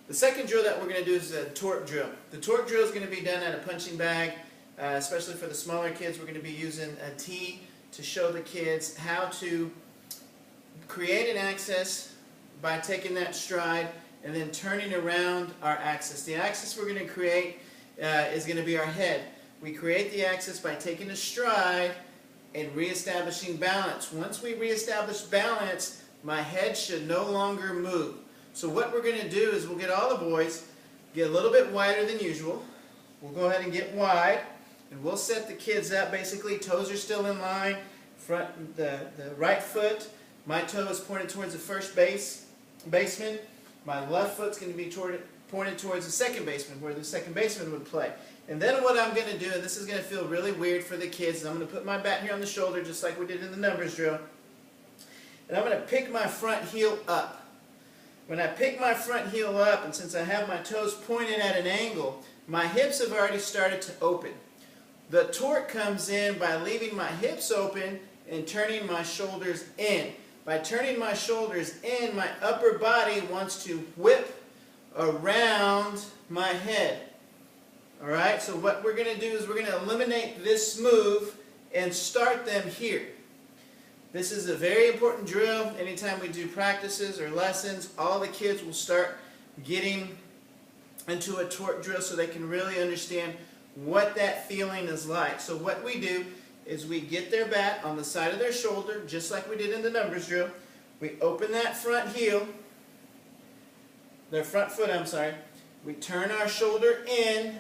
The second drill that we're going to do is a torque drill. The torque drill is going to be done at a punching bag, especially for the smaller kids. We're going to be using a T to show the kids how to create an axis by taking that stride and then turning around our axis. The axis we're going to create is going to be our head. We create the axis by taking a stride and reestablishing balance. Once we reestablish balance, my head should no longer move. So what we're going to do is we'll get all the boys, get a little bit wider than usual. We'll go ahead and get wide, and we'll set the kids up. Basically, toes are still in line. The right foot, my toe is pointed towards the first baseman. My left foot's going to be pointed towards the second baseman, where the second baseman would play. And then what I'm going to do, and this is going to feel really weird for the kids, is I'm going to put my bat here on the shoulder, just like we did in the numbers drill. And I'm going to pick my front heel up. When I pick my front heel up, and since I have my toes pointed at an angle, my hips have already started to open. The torque comes in by leaving my hips open and turning my shoulders in. By turning my shoulders in, my upper body wants to whip around my head. Alright, so what we're going to do is we're going to eliminate this move and start them here. This is a very important drill. Anytime we do practices or lessons, all the kids will start getting into a torque drill so they can really understand what that feeling is like. So what we do is we get their bat on the side of their shoulder, just like we did in the numbers drill. We open that front heel, their front foot, I'm sorry. We turn our shoulder in.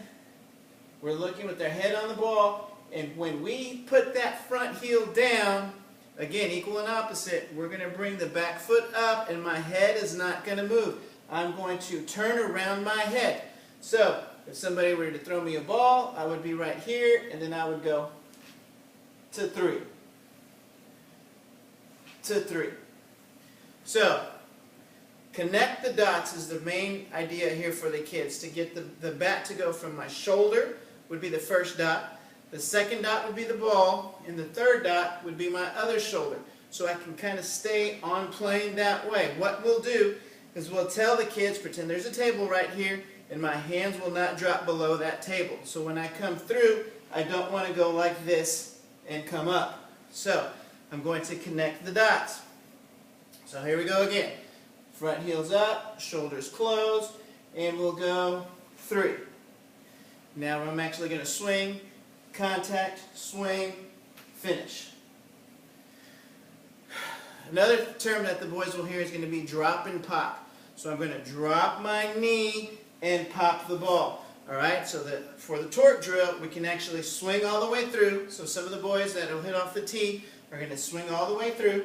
We're looking with their head on the ball, and when we put that front heel down, again, equal and opposite, we're going to bring the back foot up, and my head is not going to move. I'm going to turn around my head. So, if somebody were to throw me a ball, I would be right here, and then I would go to 3. To 3. So, connect the dots is the main idea here for the kids. To get the bat to go from my shoulder would be the first dot. The second dot would be the ball, and the third dot would be my other shoulder. So I can kind of stay on plane that way. What we'll do is we'll tell the kids, pretend there's a table right here, and my hands will not drop below that table. So when I come through, I don't want to go like this and come up. So I'm going to connect the dots. So here we go again. Front heel's up, shoulders closed, and we'll go 3. Now I'm actually going to swing, contact, swing, finish. Another term that the boys will hear is going to be drop and pop. So I'm going to drop my knee and pop the ball. Alright, so that for the torque drill, we can actually swing all the way through. So some of the boys that will hit off the tee are going to swing all the way through.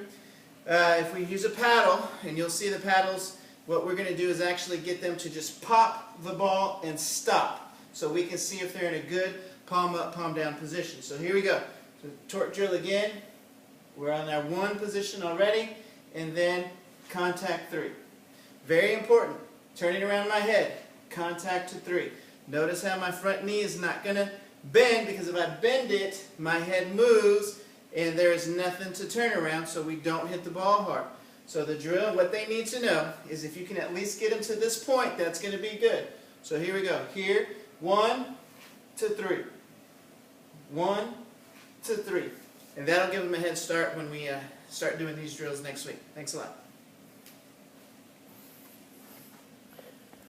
If we use a paddle, and you'll see the paddles, what we're going to do is actually get them to just pop the ball and stop. So we can see if they're in a good palm up, palm down position. So here we go. So torque drill again. We're on our 1 position already, and then contact 3. Very important. Turning around my head, contact to 3. Notice how my front knee is not going to bend, because if I bend it, my head moves, and there is nothing to turn around, so we don't hit the ball hard. So the drill, what they need to know is if you can at least get them to this point, that's going to be good. So here we go. Here, 1 to 3. 1 to 3. And that'll give them a head start when we start doing these drills next week. Thanks a lot.